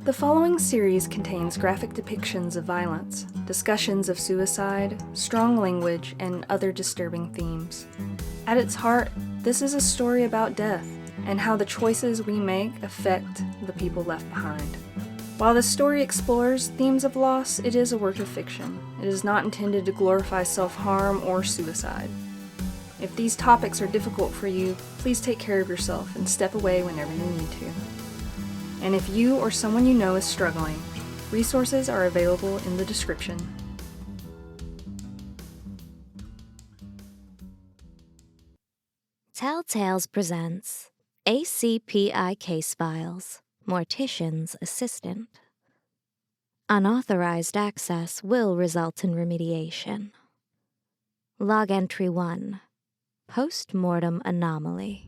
The following series contains graphic depictions of violence, discussions of suicide, strong language, and other disturbing themes. At its heart, this is a story about death and how the choices we make affect the people left behind. While the story explores themes of loss, it is a work of fiction. It is not intended to glorify self-harm or suicide. If these topics are difficult for you, please take care of yourself and step away whenever you need to. And if you or someone you know is struggling, resources are available in the description. Telltales presents ACPI Case Files, Mortician's Assistant. Unauthorized access will result in remediation. Log Entry 1, Postmortem Anomaly.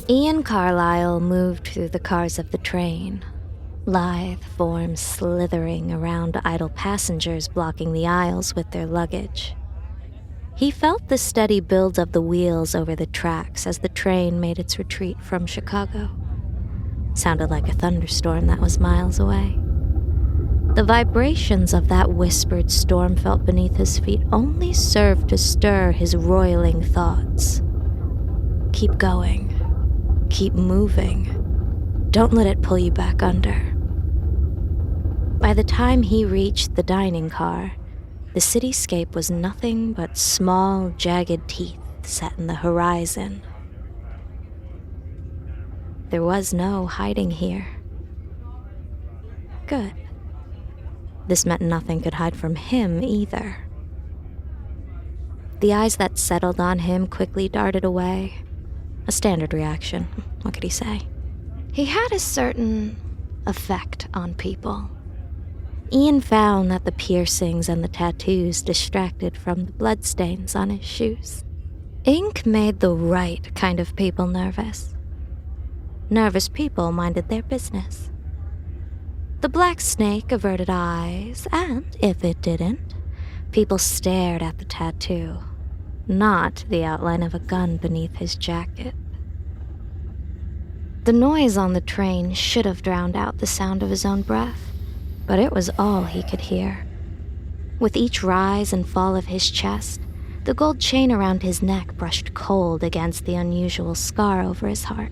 Ian Carlisle moved through the cars of the train, lithe forms slithering around idle passengers blocking the aisles with their luggage. He felt the steady build of the wheels over the tracks as the train made its retreat from Chicago. Sounded like a thunderstorm that was miles away. The vibrations of that whispered storm felt beneath his feet only served to stir his roiling thoughts. Keep going. Keep moving. Don't let it pull you back under. By the time he reached the dining car, the cityscape was nothing but small, jagged teeth set in the horizon. There was no hiding here. Good. This meant nothing could hide from him either. The eyes that settled on him quickly darted away. A standard reaction. What could he say? He had a certain effect on people. Ian found that the piercings and the tattoos distracted from the bloodstains on his shoes. Ink made the right kind of people nervous. Nervous people minded their business. The black snake averted eyes, and if it didn't, people stared at the tattoo, not the outline of a gun beneath his jacket. The noise on the train should have drowned out the sound of his own breath, but it was all he could hear. With each rise and fall of his chest, the gold chain around his neck brushed cold against the unusual scar over his heart.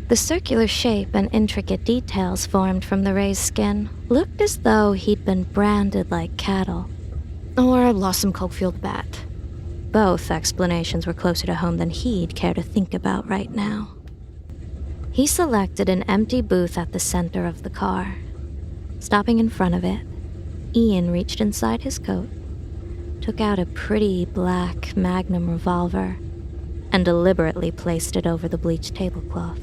The circular shape and intricate details formed from the raised skin looked as though he'd been branded like cattle, or lost some coke-fueled bat. Both explanations were closer to home than he'd care to think about right now. He selected an empty booth at the center of the car. Stopping in front of it, Ian reached inside his coat, took out a pretty black Magnum revolver, and deliberately placed it over the bleached tablecloth.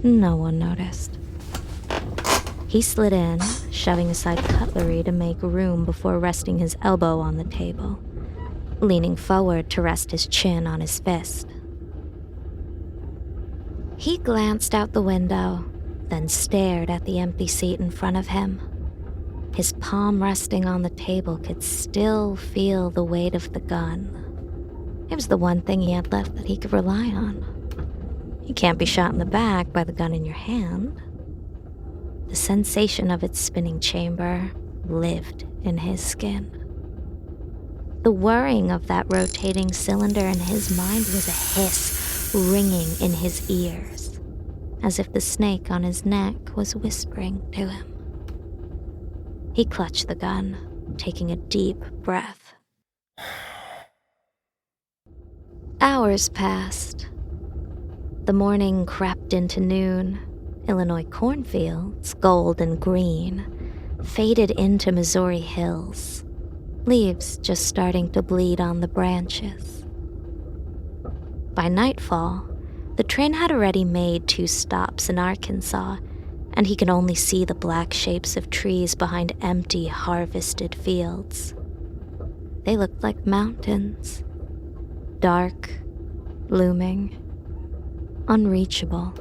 No one noticed. He slid in, shoving aside cutlery to make room before resting his elbow on the table, leaning forward to rest his chin on his fist. He glanced out the window, then stared at the empty seat in front of him. His palm resting on the table could still feel the weight of the gun. It was the one thing he had left that he could rely on. You can't be shot in the back by the gun in your hand. The sensation of its spinning chamber lived in his skin. The whirring of that rotating cylinder in his mind was a hiss ringing in his ears, as if the snake on his neck was whispering to him. He clutched the gun, taking a deep breath. Hours passed. The morning crept into noon. Illinois cornfields, gold and green, faded into Missouri hills, leaves just starting to bleed on the branches. By nightfall, the train had already made 2 stops in Arkansas, and he could only see the black shapes of trees behind empty, harvested fields. They looked like mountains, dark, looming, unreachable.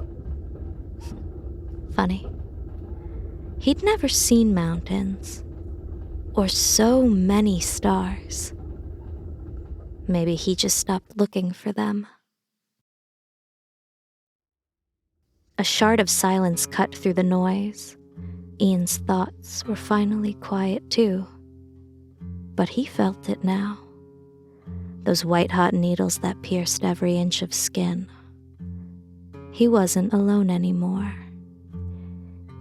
Funny. He'd never seen mountains, or so many stars. maybe he just stopped looking for them. A shard of silence cut through the noise. Ian's thoughts were finally quiet too. But he felt it now. Those white-hot needles that pierced every inch of skin. He wasn't alone anymore.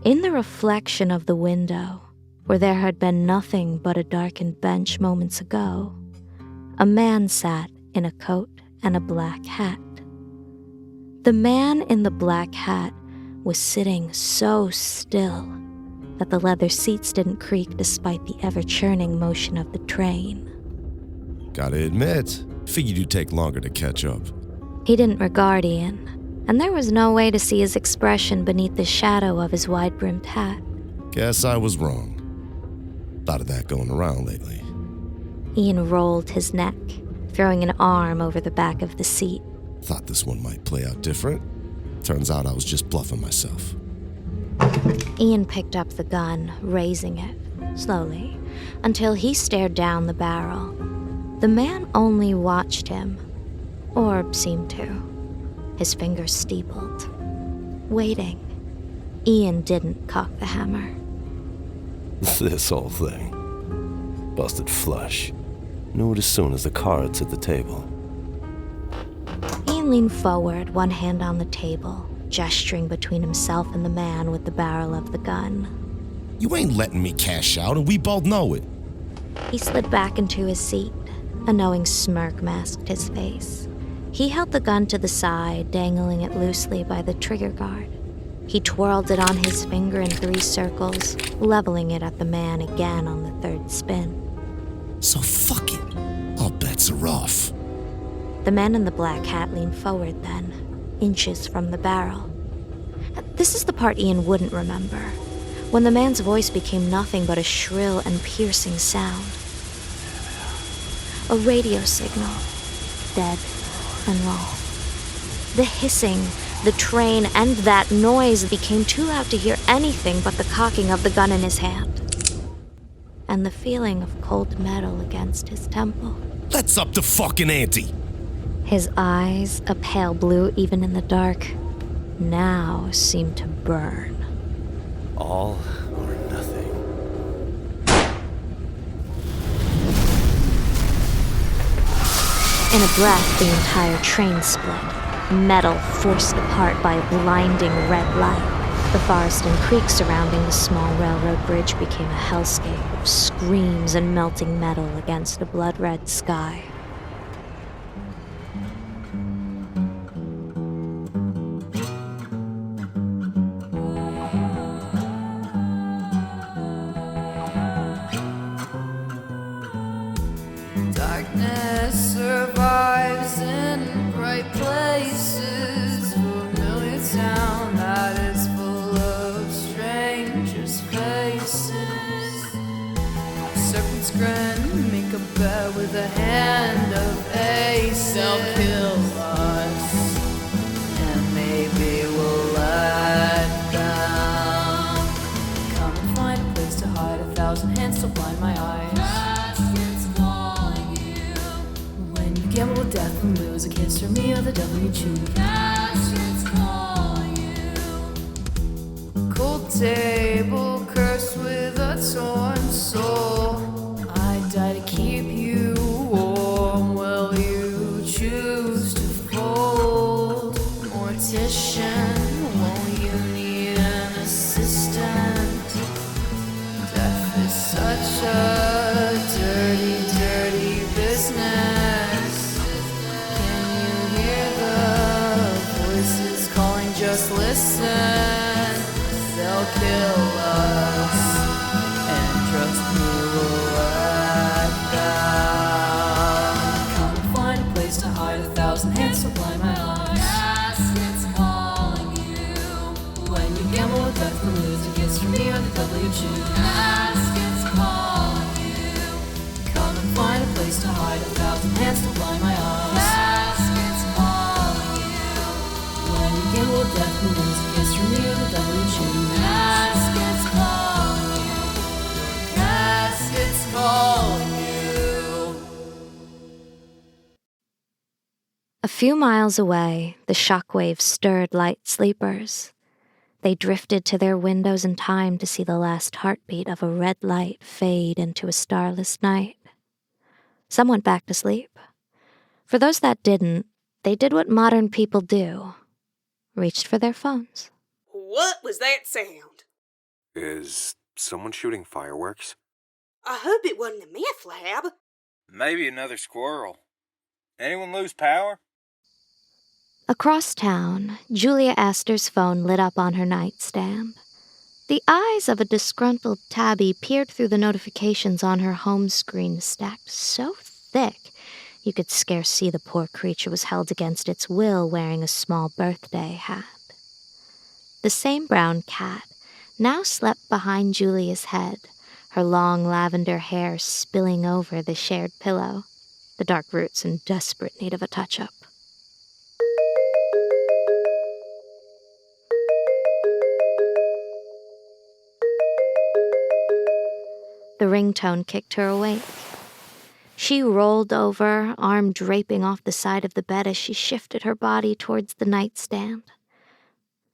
In the reflection of the window, where there had been nothing but a darkened bench moments ago, a man sat in a coat and a black hat. The man in the black hat was sitting so still that the leather seats didn't creak despite the ever-churning motion of the train. Gotta admit, figured you'd take longer to catch up. He didn't regard Ian, and there was no way to see his expression beneath the shadow of his wide-brimmed hat. Guess I was wrong. Lot of that going around lately. Ian rolled his neck, throwing an arm over the back of the seat. Thought this one might play out different. Turns out I was just bluffing myself. Ian picked up the gun, raising it, slowly, until he stared down the barrel. The man only watched him, or seemed to. His fingers steepled, waiting. Ian didn't cock the hammer. This whole thing. Busted flush. Knew it as soon as the cards hit the table. Ian leaned forward, one hand on the table, gesturing between himself and the man with the barrel of the gun. You ain't letting me cash out, and we both know it. He slid back into his seat. A knowing smirk masked his face. He held the gun to the side, dangling it loosely by the trigger guard. He twirled it on his finger in 3 circles, leveling it at the man again on the 3rd spin. So fuck it. All bets are off. The man in the black hat leaned forward then, inches from the barrel. This is the part Ian wouldn't remember, when the man's voice became nothing but a shrill and piercing sound. A radio signal, dead and long. The hissing, the train, and that noise became too loud to hear anything but the cocking of the gun in his hand, and the feeling of cold metal against his temple. Let's up the fucking ante. His eyes, a pale blue even in the dark, now seemed to burn. All or nothing. In a breath, the entire train split, metal forced apart by a blinding red light. The forest and creek surrounding the small railroad bridge became a hellscape of screams and melting metal against a blood-red sky. Darkness survives in bright places, familiar town that is full of strangers' faces. Serpent's grin, make a bet with a hand of ace. They'll kill us, and maybe we'll let them. Come and find a place to hide, 1,000 hands to blind my eyes. Gamble with death and lose a kiss from me or the devil you choose. Caskets call you. Cold table cursed with a torn soul. I die to keep you warm. Will you choose to fold? Mortician, won't you need an assistant? Death is such a dirty, dirty business. Just listen, they'll kill us, and trust me, we'll let them. Come and find a place to hide, 1,000 hands to blind my eyes. Caskets calling you. When you gamble with death and lose a kiss from me or the devil you choose. Caskets calling you. Come and find a place to hide, 1,000 hands to blind my eyes. Caskets calling you. When you gamble with death and lose a kiss from me or the devil you choose. Caskets calling you. Caskets calling you. A few miles away, the shockwaves stirred light sleepers. They drifted to their windows in time to see the last heartbeat of a red light fade into a starless night. Some went back to sleep. For those that didn't, they did what modern people do. Reached for their phones. What was that sound? Is someone shooting fireworks? I hope it wasn't a meth lab. Maybe another squirrel. Anyone lose power? Across town, Julia Astor's phone lit up on her nightstand. The eyes of a disgruntled tabby peered through the notifications on her home screen, stacked so thick you could scarce see the poor creature was held against its will wearing a small birthday hat. The same brown cat now slept behind Julia's head, her long lavender hair spilling over the shared pillow, the dark roots in desperate need of a touch-up. The ringtone kicked her awake. She rolled over, arm draping off the side of the bed as she shifted her body towards the nightstand.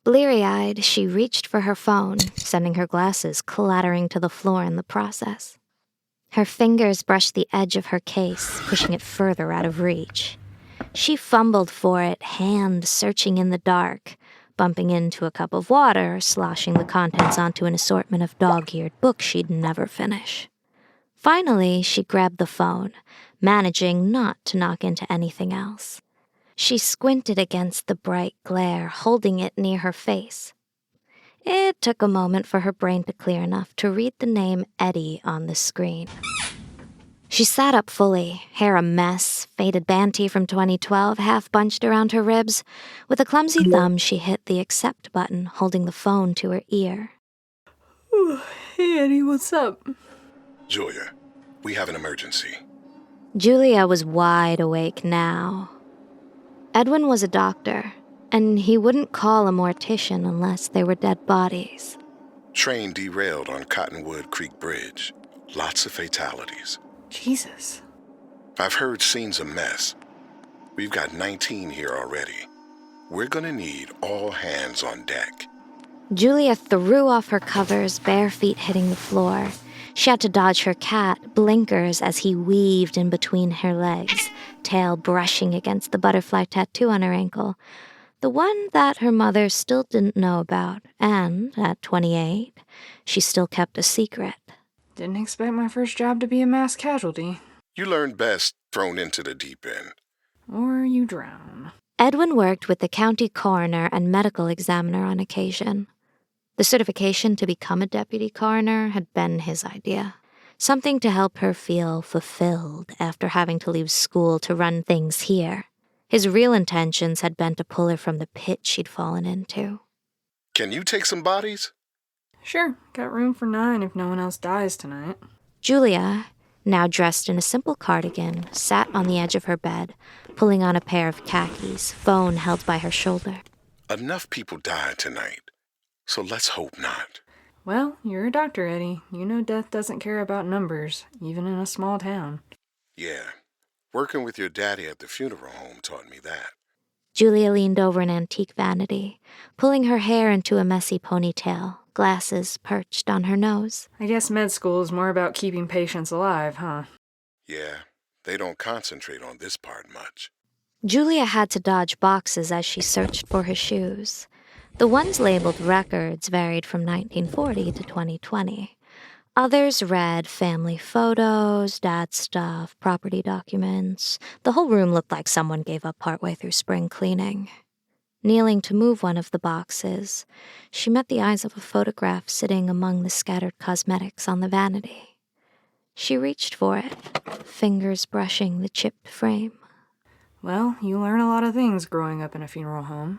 Bleary-eyed, she reached for her phone, sending her glasses clattering to the floor in the process. Her fingers brushed the edge of her case, pushing it further out of reach. She fumbled for it, hand searching in the dark, bumping into a cup of water, sloshing the contents onto an assortment of dog-eared books she'd never finish. Finally, she grabbed the phone, managing not to knock into anything else. She squinted against the bright glare, holding it near her face. It took a moment for her brain to clear enough to read the name Eddie on the screen. She sat up fully, hair a mess, faded banty from 2012 half bunched around her ribs. With a clumsy thumb, she hit the accept button, holding the phone to her ear. Hey, Eddie, what's up? Julia, we have an emergency. Julia was wide awake now. Edwin was a doctor, and he wouldn't call a mortician unless there were dead bodies. Train derailed on Cottonwood Creek Bridge. Lots of fatalities. Jesus. I've heard scene's a mess. We've got 19 here already. We're gonna need all hands on deck. Julia threw off her covers, bare feet hitting the floor. She had to dodge her cat, Blinkers, as he weaved in between her legs, tail brushing against the butterfly tattoo on her ankle, the one that her mother still didn't know about, and, at 28, she still kept a secret. Didn't expect my first job to be a mass casualty. You learn best thrown into the deep end. Or you drown. Edwin worked with the county coroner and medical examiner on occasion. The certification to become a deputy coroner had been his idea. Something to help her feel fulfilled after having to leave school to run things here. His real intentions had been to pull her from the pit she'd fallen into. Can you take some bodies? Sure, got room for 9 if no one else dies tonight. Julia, now dressed in a simple cardigan, sat on the edge of her bed, pulling on a pair of khakis, phone held by her shoulder. Enough people died tonight, so let's hope not. Well, you're a doctor, Eddie. You know death doesn't care about numbers, even in a small town. Yeah, working with your daddy at the funeral home taught me that. Julia leaned over an antique vanity, pulling her hair into a messy ponytail, glasses perched on her nose. I guess med school is more about keeping patients alive, huh? Yeah, they don't concentrate on this part much. Julia had to dodge boxes as she searched for her shoes. The ones labeled records varied from 1940 to 2020. Others read family photos, dad stuff, property documents. The whole room looked like someone gave up partway through spring cleaning. Kneeling to move one of the boxes, she met the eyes of a photograph sitting among the scattered cosmetics on the vanity. She reached for it, fingers brushing the chipped frame. Well, you learn a lot of things growing up in a funeral home.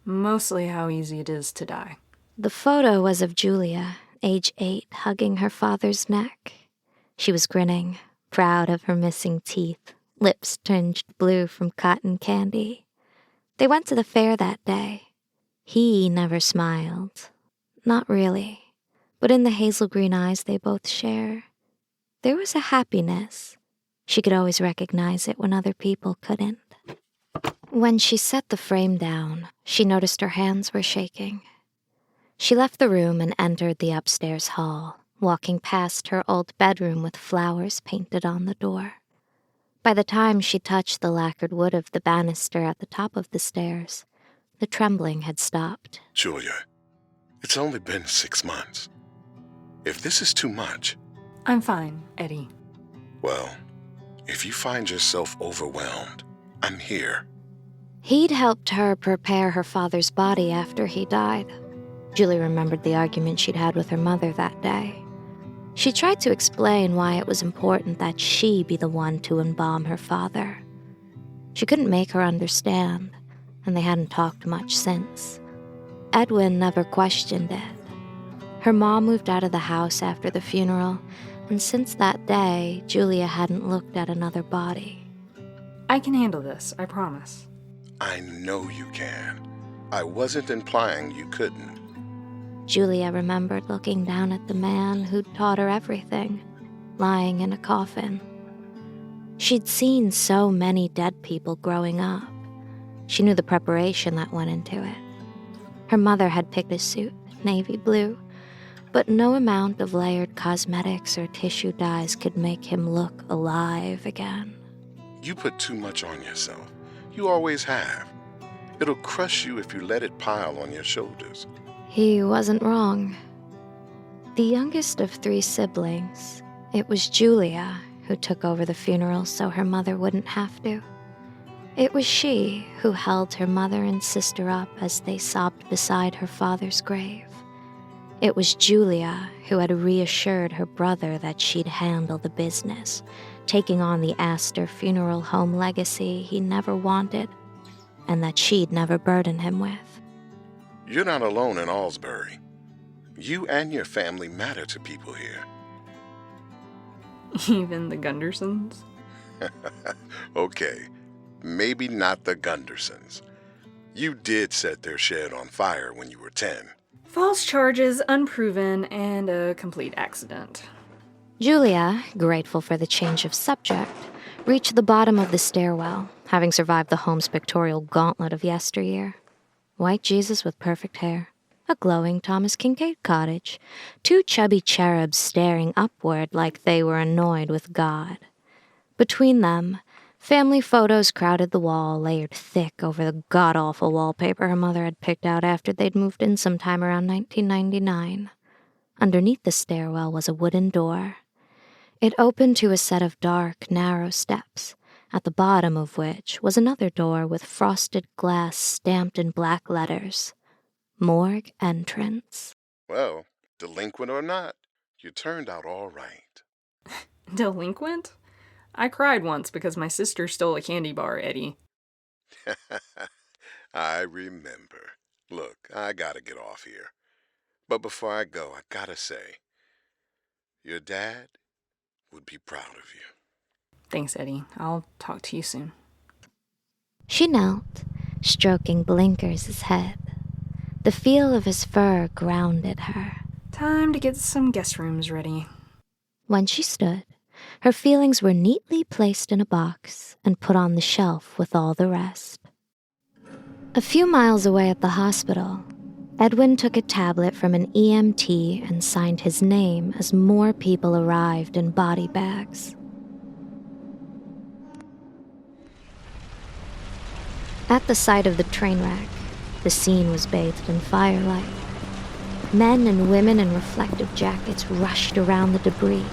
Mostly how easy it is to die. The photo was of Julia, age 8, hugging her father's neck. She was grinning, proud of her missing teeth, lips tinged blue from cotton candy. They went to the fair that day. He never smiled. Not really. But in the hazel green eyes they both share, there was a happiness. She could always recognize it when other people couldn't. When she set the frame down, she noticed her hands were shaking. She left the room and entered the upstairs hall, walking past her old bedroom with flowers painted on the door. By the time she touched the lacquered wood of the banister at the top of the stairs, the trembling had stopped. Julia, it's only been 6 months. If this is too much... I'm fine, Eddie. Well, if you find yourself overwhelmed, I'm here. He'd helped her prepare her father's body after he died. Julie remembered the argument she'd had with her mother that day. She tried to explain why it was important that she be the one to embalm her father. She couldn't make her understand, and they hadn't talked much since. Edwin never questioned it. Her mom moved out of the house after the funeral, and since that day, Julia hadn't looked at another body. I can handle this, I promise. I know you can. I wasn't implying you couldn't. Julia remembered looking down at the man who'd taught her everything, lying in a coffin. She'd seen so many dead people growing up. She knew the preparation that went into it. Her mother had picked a suit, navy blue, but no amount of layered cosmetics or tissue dyes could make him look alive again. You put too much on yourself. You always have. It'll crush you if you let it pile on your shoulders. He wasn't wrong. The youngest of 3 siblings, it was Julia who took over the funeral so her mother wouldn't have to. It was she who held her mother and sister up as they sobbed beside her father's grave. It was Julia who had reassured her brother that she'd handle the business, taking on the Astor Funeral Home legacy he never wanted, and that she'd never burden him with. You're not alone in Alsbury. You and your family matter to people here. Even the Gundersons? Okay, maybe not the Gundersons. You did set their shed on fire when you were 10. False charges, unproven, and a complete accident. Julia, grateful for the change of subject, reached the bottom of the stairwell, having survived the home's pictorial gauntlet of yesteryear. White Jesus with perfect hair, a glowing Thomas Kincaid cottage, 2 chubby cherubs staring upward like they were annoyed with God. Between them, family photos crowded the wall, layered thick over the god-awful wallpaper her mother had picked out after they'd moved in sometime around 1999. Underneath the stairwell was a wooden door. It opened to a set of dark, narrow steps, at the bottom of which was another door with frosted glass stamped in black letters. Morgue entrance. Well, delinquent or not, you turned out all right. Delinquent? I cried once because my sister stole a candy bar, Eddie. I remember. Look, I gotta get off here. But before I go, I gotta say, your dad would be proud of you. Thanks, Eddie. I'll talk to you soon. She knelt, stroking Blinkers' head. The feel of his fur grounded her. Time to get some guest rooms ready. When she stood, her feelings were neatly placed in a box and put on the shelf with all the rest. A few miles away at the hospital, Edwin took a tablet from an EMT and signed his name as more people arrived in body bags. At the site of the train wreck, the scene was bathed in firelight. Men and women in reflective jackets rushed around the debris.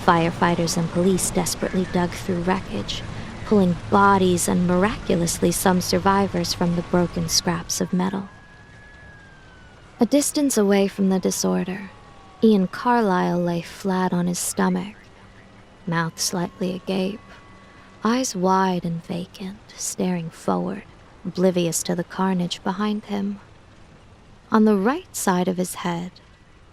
Firefighters and police desperately dug through wreckage, pulling bodies and miraculously some survivors from the broken scraps of metal. A distance away from the disorder, Ian Carlisle lay flat on his stomach, mouth slightly agape, eyes wide and vacant, staring forward, oblivious to the carnage behind him. On the right side of his head,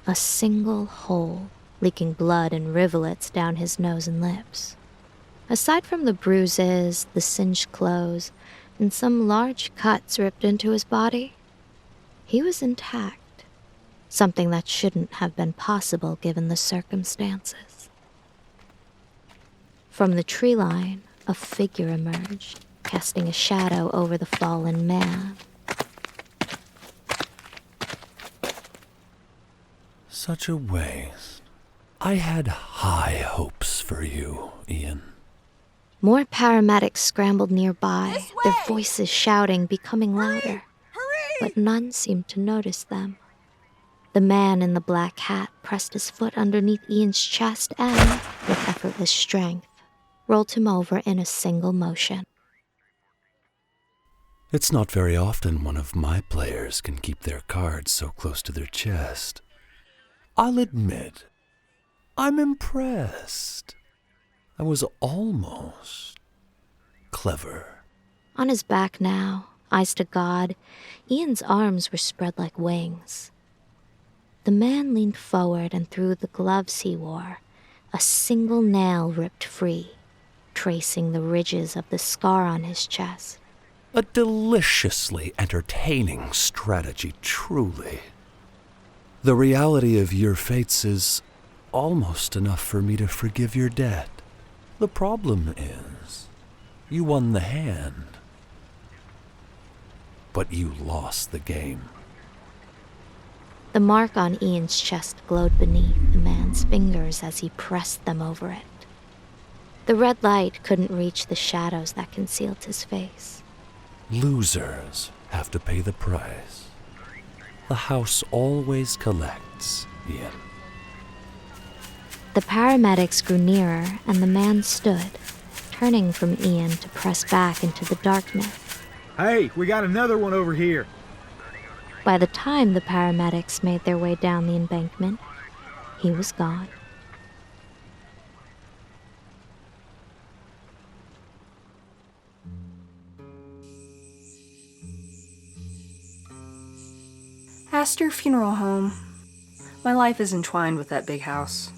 a single hole, leaking blood in rivulets down his nose and lips. Aside from the bruises, the singed clothes, and some large cuts ripped into his body, he was intact, something that shouldn't have been possible given the circumstances. From the tree line, a figure emerged, casting a shadow over the fallen man. Such a waste. I had high hopes for you, Ian. More paramedics scrambled nearby, their voices shouting, becoming louder. But none seemed to notice them. The man in the black hat pressed his foot underneath Ian's chest and, with effortless strength, rolled him over in a single motion. It's not very often one of my players can keep their cards so close to their chest. I'll admit, I'm impressed. I was almost clever. On his back now, eyes to God, Ian's arms were spread like wings. The man leaned forward, and through the gloves he wore, a single nail ripped free, tracing the ridges of the scar on his chest. A deliciously entertaining strategy, truly. The reality of your fates is almost enough for me to forgive your debt. The problem is, you won the hand, but you lost the game. The mark on Ian's chest glowed beneath the man's fingers as he pressed them over it. The red light couldn't reach the shadows that concealed his face. Losers have to pay the price. The house always collects, Ian. The paramedics grew nearer, and the man stood, turning from Ian to press back into the darkness. Hey, we got another one over here. By the time the paramedics made their way down the embankment, he was gone. Astor Funeral Home. My life is entwined with that big house.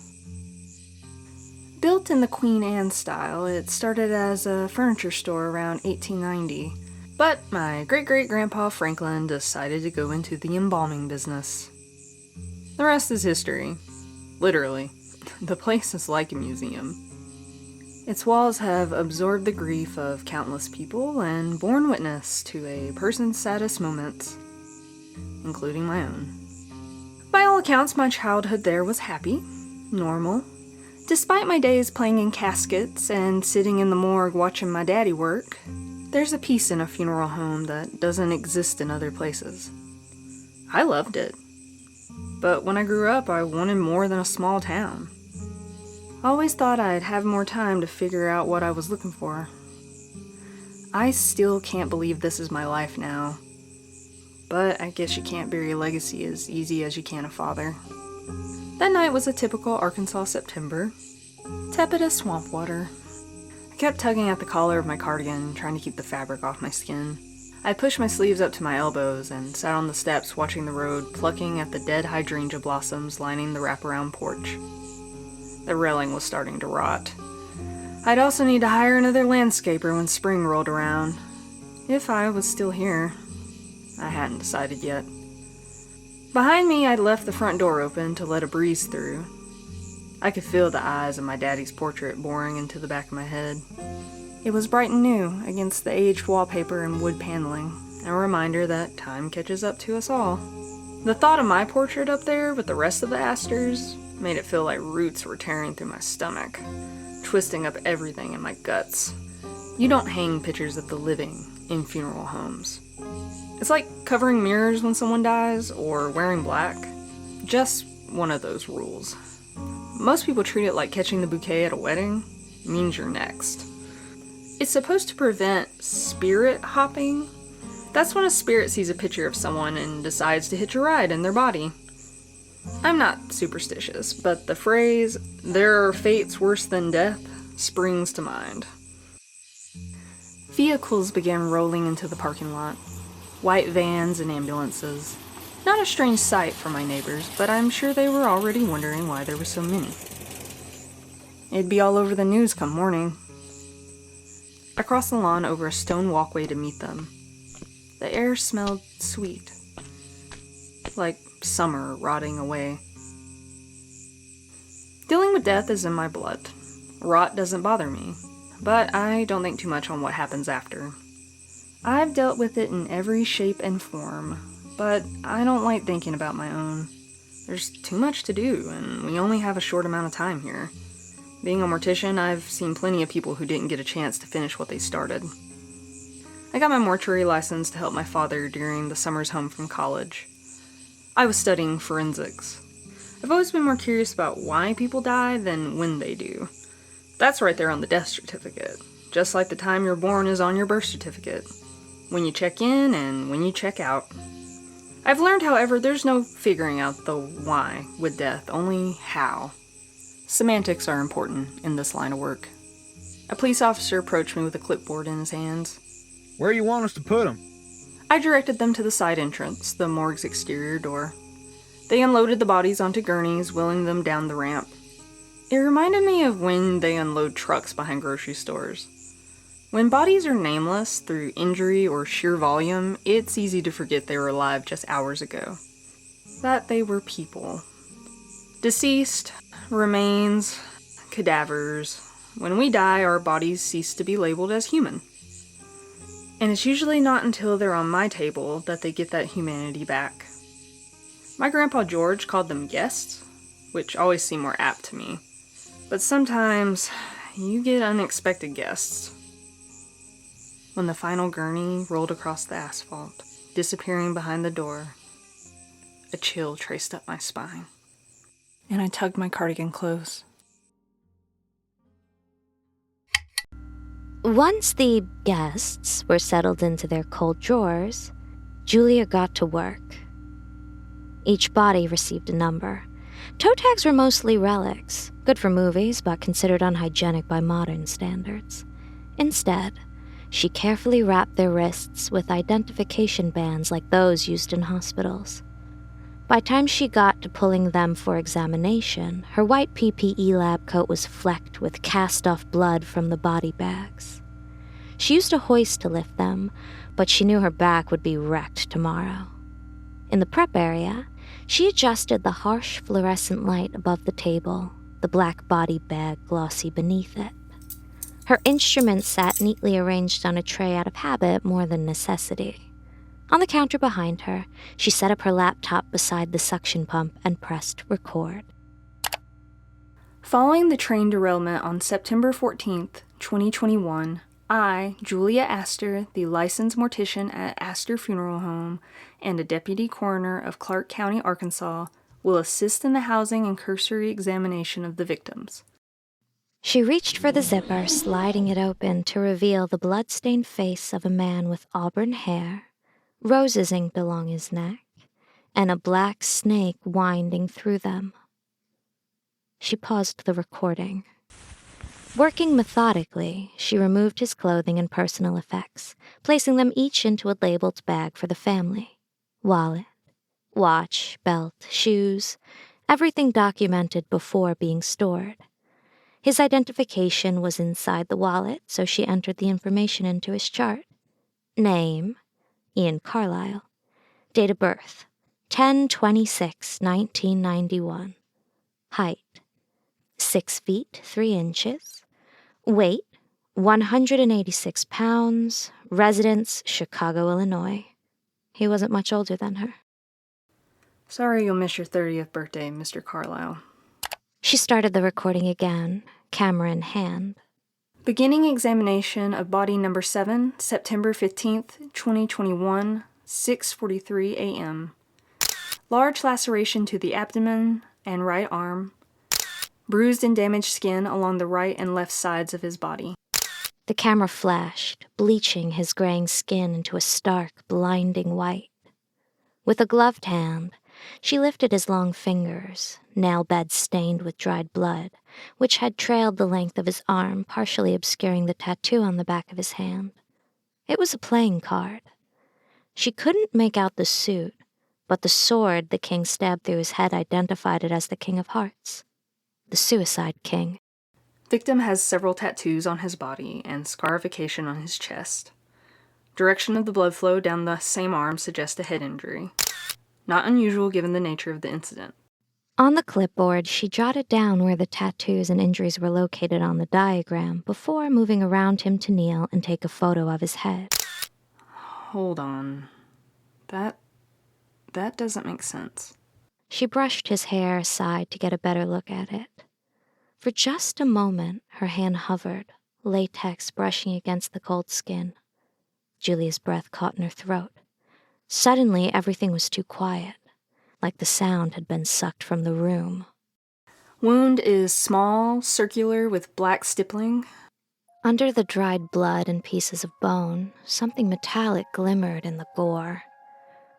Built in the Queen Anne style, it started as a furniture store around 1890, but my great-great-grandpa Franklin decided to go into the embalming business. The rest is history. Literally. The place is like a museum. Its walls have absorbed the grief of countless people and borne witness to a person's saddest moments, including my own. By all accounts, my childhood there was happy, normal. Despite my days playing in caskets and sitting in the morgue watching my daddy work, there's a peace in a funeral home that doesn't exist in other places. I loved it. But when I grew up, I wanted more than a small town. I always thought I'd have more time to figure out what I was looking for. I still can't believe this is my life now. But I guess you can't bury a legacy as easy as you can a father. That night was a typical Arkansas September. Tepid as swamp water. I kept tugging at the collar of my cardigan, trying to keep the fabric off my skin. I pushed my sleeves up to my elbows and sat on the steps watching the road, plucking at the dead hydrangea blossoms lining the wraparound porch. The railing was starting to rot. I'd also need to hire another landscaper when spring rolled around. If I was still here. I hadn't decided yet. Behind me, I'd left the front door open to let a breeze through. I could feel the eyes of my daddy's portrait boring into the back of my head. It was bright and new against the aged wallpaper and wood paneling, a reminder that time catches up to us all. The thought of my portrait up there with the rest of the Astors made it feel like roots were tearing through my stomach, twisting up everything in my guts. You don't hang pictures of the living in funeral homes. It's like covering mirrors when someone dies, or wearing black. Just one of those rules. Most people treat it like catching the bouquet at a wedding means you're next. It's supposed to prevent spirit hopping. That's when a spirit sees a picture of someone and decides to hitch a ride in their body. I'm not superstitious, but the phrase, "there are fates worse than death," springs to mind. Vehicles began rolling into the parking lot. White vans and ambulances. Not a strange sight for my neighbors, but I'm sure they were already wondering why there were so many. It'd be all over the news come morning. I crossed the lawn over a stone walkway to meet them. The air smelled sweet, like summer rotting away. Dealing with death is in my blood. Rot doesn't bother me, but I don't think too much on what happens after. I've dealt with it in every shape and form, but I don't like thinking about my own. There's too much to do, and we only have a short amount of time here. Being a mortician, I've seen plenty of people who didn't get a chance to finish what they started. I got my mortuary license to help my father during the summers home from college. I was studying forensics. I've always been more curious about why people die than when they do. That's right there on the death certificate, just like the time you're born is on your birth certificate. When you check in and when you check out. I've learned, however, there's no figuring out the why with death, only how. Semantics are important in this line of work. A police officer approached me with a clipboard in his hands. Where you want us to put them? I directed them to the side entrance, the morgue's exterior door. They unloaded the bodies onto gurneys, wheeling them down the ramp. It reminded me of when they unload trucks behind grocery stores. When bodies are nameless through injury or sheer volume, it's easy to forget they were alive just hours ago. That they were people. Deceased, remains, cadavers. When we die, our bodies cease to be labeled as human. And it's usually not until they're on my table that they get that humanity back. My grandpa George called them guests, which always seemed more apt to me. But sometimes, you get unexpected guests. When the final gurney rolled across the asphalt, disappearing behind the door, a chill traced up my spine, and I tugged my cardigan close. Once the guests were settled into their cold drawers, Julia got to work. Each body received a number. Toe tags were mostly relics, good for movies, but considered unhygienic by modern standards. Instead, she carefully wrapped their wrists with identification bands like those used in hospitals. By the time she got to pulling them for examination, her white PPE lab coat was flecked with cast-off blood from the body bags. She used a hoist to lift them, but she knew her back would be wrecked tomorrow. In the prep area, she adjusted the harsh fluorescent light above the table, the black body bag glossy beneath it. Her instruments sat neatly arranged on a tray out of habit more than necessity. On the counter behind her, she set up her laptop beside the suction pump and pressed record. Following the train derailment on September 14th, 2021, I, Julia Astor, the licensed mortician at Astor Funeral Home and a deputy coroner of Clark County, Arkansas, will assist in the housing and cursory examination of the victims. She reached for the zipper, sliding it open to reveal the blood-stained face of a man with auburn hair, roses inked along his neck, and a black snake winding through them. She paused the recording. Working methodically, she removed his clothing and personal effects, placing them each into a labeled bag for the family. Wallet, watch, belt, shoes, everything documented before being stored. His identification was inside the wallet, so she entered the information into his chart. Name, Ian Carlisle. Date of birth, 10/26/1991. Height, 6 feet 3 inches. Weight, 186 pounds. Residence, Chicago, Illinois. He wasn't much older than her. Sorry you'll miss your 30th birthday, Mr. Carlisle. She started the recording again, camera in hand. Beginning examination of body number 7, September 15th, 2021, 6:43 a.m. Large laceration to the abdomen and right arm. Bruised and damaged skin along the right and left sides of his body. The camera flashed, bleaching his graying skin into a stark, blinding white. With a gloved hand, she lifted his long fingers, nail beds stained with dried blood, which had trailed the length of his arm, partially obscuring the tattoo on the back of his hand. It was a playing card. She couldn't make out the suit, but the sword the king stabbed through his head identified it as the King of Hearts. The Suicide King. Victim has several tattoos on his body and scarification on his chest. Direction of the blood flow down the same arm suggests a head injury. Not unusual given the nature of the incident. On the clipboard, she jotted down where the tattoos and injuries were located on the diagram before moving around him to kneel and take a photo of his head. Hold on. That doesn't make sense. She brushed his hair aside to get a better look at it. For just a moment, her hand hovered, latex brushing against the cold skin. Julia's breath caught in her throat. Suddenly, everything was too quiet, like the sound had been sucked from the room. Wound is small, circular, with black stippling. Under the dried blood and pieces of bone, something metallic glimmered in the gore.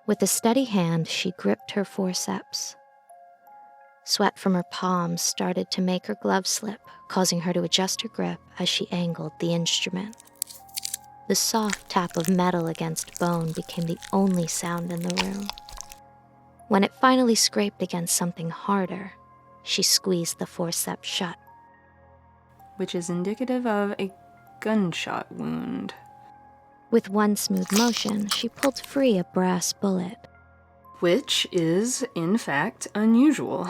With a steady hand, she gripped her forceps. Sweat from her palms started to make her glove slip, causing her to adjust her grip as she angled the instrument. The soft tap of metal against bone became the only sound in the room. When it finally scraped against something harder, she squeezed the forceps shut. Which is indicative of a gunshot wound. With one smooth motion, she pulled free a brass bullet. Which is, in fact, unusual.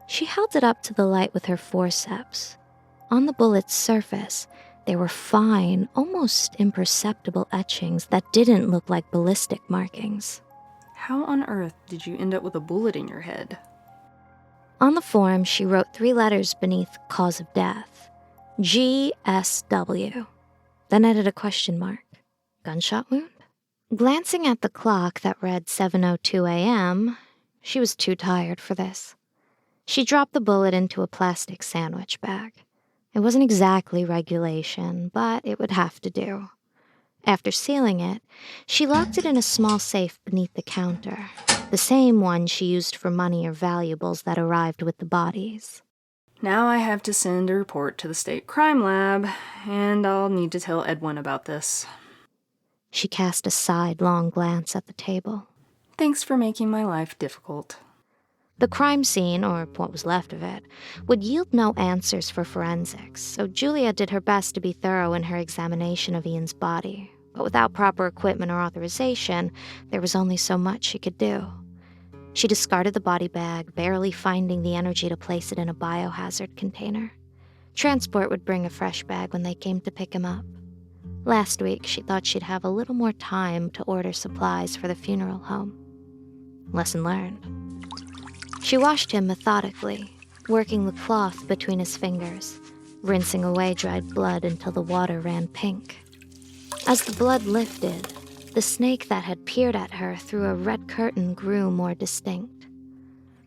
She held it up to the light with her forceps. On the bullet's surface, there were fine, almost imperceptible etchings that didn't look like ballistic markings. How on earth did you end up with a bullet in your head? On the form, she wrote 3 letters beneath cause of death. GSW. Then added a question mark. Gunshot wound? Glancing at the clock that read 7:02 a.m., she was too tired for this. She dropped the bullet into a plastic sandwich bag. It wasn't exactly regulation, but it would have to do. After sealing it, she locked it in a small safe beneath the counter, the same one she used for money or valuables that arrived with the bodies. Now I have to send a report to the state crime lab, and I'll need to tell Edwin about this. She cast a sidelong glance at the table. Thanks for making my life difficult. The crime scene, or what was left of it, would yield no answers for forensics, so Julia did her best to be thorough in her examination of Ian's body. But without proper equipment or authorization, there was only so much she could do. She discarded the body bag, barely finding the energy to place it in a biohazard container. Transport would bring a fresh bag when they came to pick him up. Last week, she thought she'd have a little more time to order supplies for the funeral home. Lesson learned. She washed him methodically, working the cloth between his fingers, rinsing away dried blood until the water ran pink. As the blood lifted, the snake that had peered at her through a red curtain grew more distinct.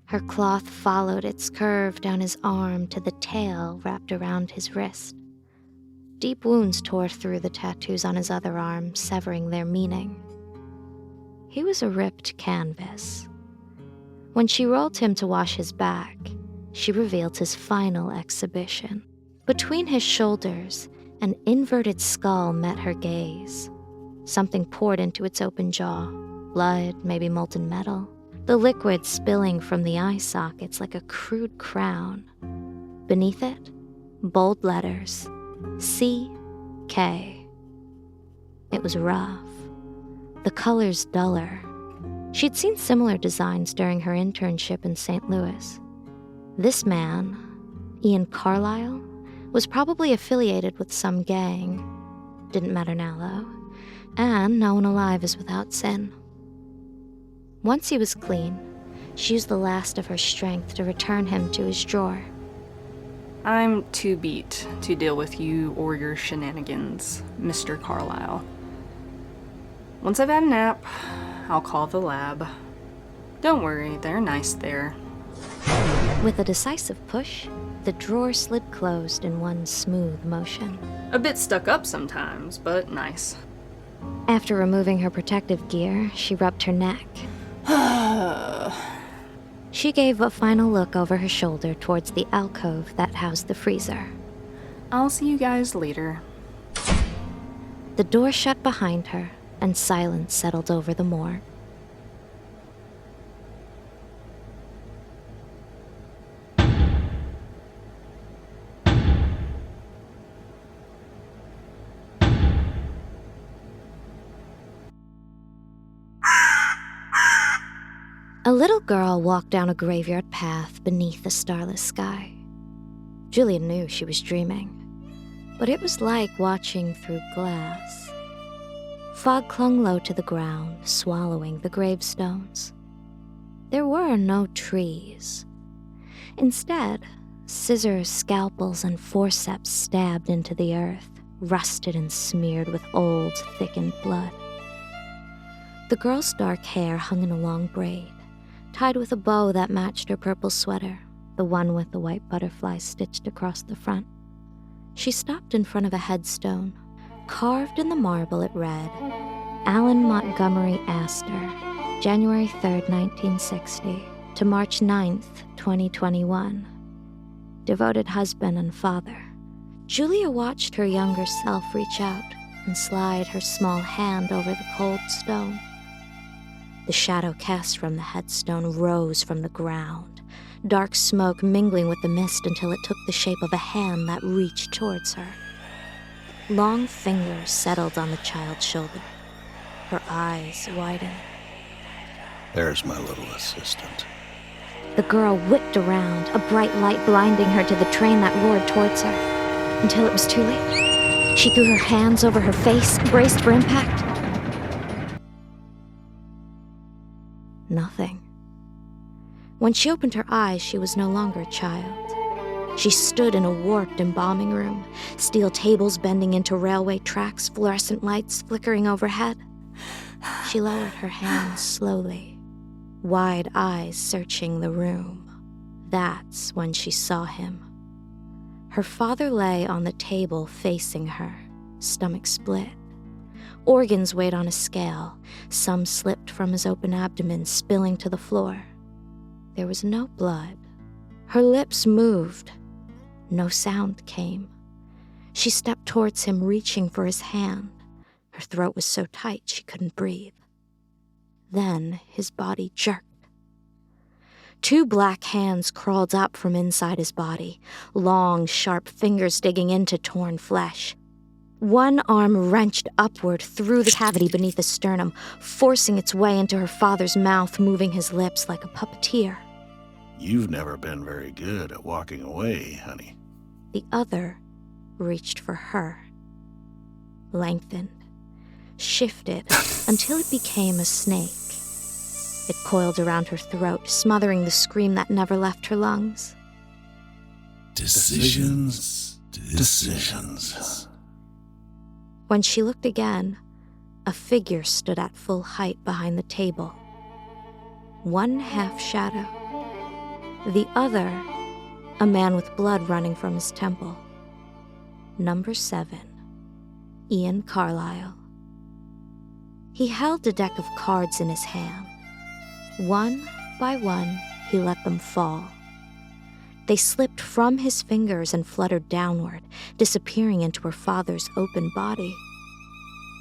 Her cloth followed its curve down his arm to the tail wrapped around his wrist. Deep wounds tore through the tattoos on his other arm, severing their meaning. He was a ripped canvas. When she rolled him to wash his back, she revealed his final exhibition. Between his shoulders, an inverted skull met her gaze. Something poured into its open jaw, blood, maybe molten metal, the liquid spilling from the eye sockets like a crude crown. Beneath it, bold letters, C.K. It was rough, the colors duller. She'd seen similar designs during her internship in St. Louis. This man, Ian Carlisle, was probably affiliated with some gang. Didn't matter now, though. And no one alive is without sin. Once he was clean, she used the last of her strength to return him to his drawer. I'm too beat to deal with you or your shenanigans, Mr. Carlisle. Once I've had a nap, I'll call the lab. Don't worry, they're nice there. With a decisive push, the drawer slid closed in one smooth motion. A bit stuck up sometimes, but nice. After removing her protective gear, she rubbed her neck. She gave a final look over her shoulder towards the alcove that housed the freezer. I'll see you guys later. The door shut behind her, and silence settled over the morgue. A little girl walked down a graveyard path beneath a starless sky. Julia knew she was dreaming, but it was like watching through glass. Fog clung low to the ground, swallowing the gravestones. There were no trees. Instead, scissors, scalpels, and forceps stabbed into the earth, rusted and smeared with old, thickened blood. The girl's dark hair hung in a long braid, tied with a bow that matched her purple sweater, the one with the white butterfly stitched across the front. She stopped in front of a headstone. Carved in the marble it read, Alan Montgomery Astor, January 3rd, 1960 to March 9th, 2021. Devoted husband and father. Julia watched her younger self reach out and slide her small hand over the cold stone. The shadow cast from the headstone rose from the ground, dark smoke mingling with the mist until it took the shape of a hand that reached towards her. Long fingers settled on the child's shoulder. Her eyes widened. There's my little assistant. The girl whipped around, a bright light blinding her to the train that roared towards her, until it was too late. She threw her hands over her face, braced for impact. Nothing. When she opened her eyes, she was no longer a child. She stood in a warped embalming room, steel tables bending into railway tracks, fluorescent lights flickering overhead. She lowered her hands slowly, wide eyes searching the room. That's when she saw him. Her father lay on the table facing her, stomach split. Organs weighed on a scale, some slipped from his open abdomen, spilling to the floor. There was no blood. Her lips moved. No sound came. She stepped towards him, reaching for his hand. Her throat was so tight she couldn't breathe. Then his body jerked. Two black hands crawled up from inside his body, long, sharp fingers digging into torn flesh. One arm wrenched upward through the cavity beneath the sternum, forcing its way into her father's mouth, moving his lips like a puppeteer. You've never been very good at walking away, honey. The other reached for her, lengthened, shifted until it became a snake. It coiled around her throat, smothering the scream that never left her lungs. Decisions. When she looked again, a figure stood at full height behind the table. One half shadow. The other, a man with blood running from his temple. Number 7, Ian Carlisle. He held a deck of cards in his hand. One by one, he let them fall. They slipped from his fingers and fluttered downward, disappearing into her father's open body.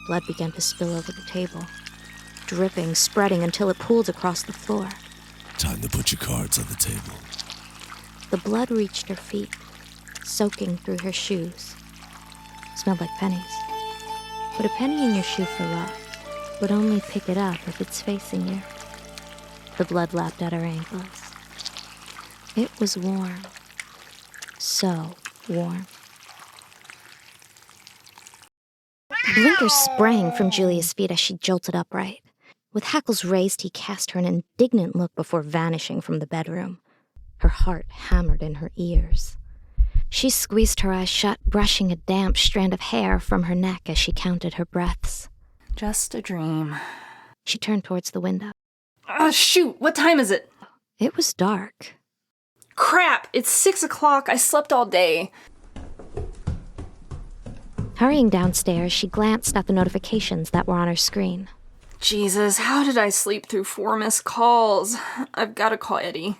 Blood began to spill over the table, dripping, spreading until it pooled across the floor. Time to put your cards on the table. The blood reached her feet, soaking through her shoes. Smelled like pennies. Put a penny in your shoe for luck, but only pick it up if it's facing you. The blood lapped at her ankles. It was warm. So warm. Blinkers sprang from Julia's feet as she jolted upright. With hackles raised, he cast her an indignant look before vanishing from the bedroom. Her heart hammered in her ears. She squeezed her eyes shut, brushing a damp strand of hair from her neck as she counted her breaths. Just a dream. She turned towards the window. Oh, shoot! What time is it? It was dark. Crap! It's 6 o'clock. I slept all day. Hurrying downstairs, she glanced at the notifications that were on her screen. Jesus, how did I sleep through 4 missed calls? I've got to call Eddie.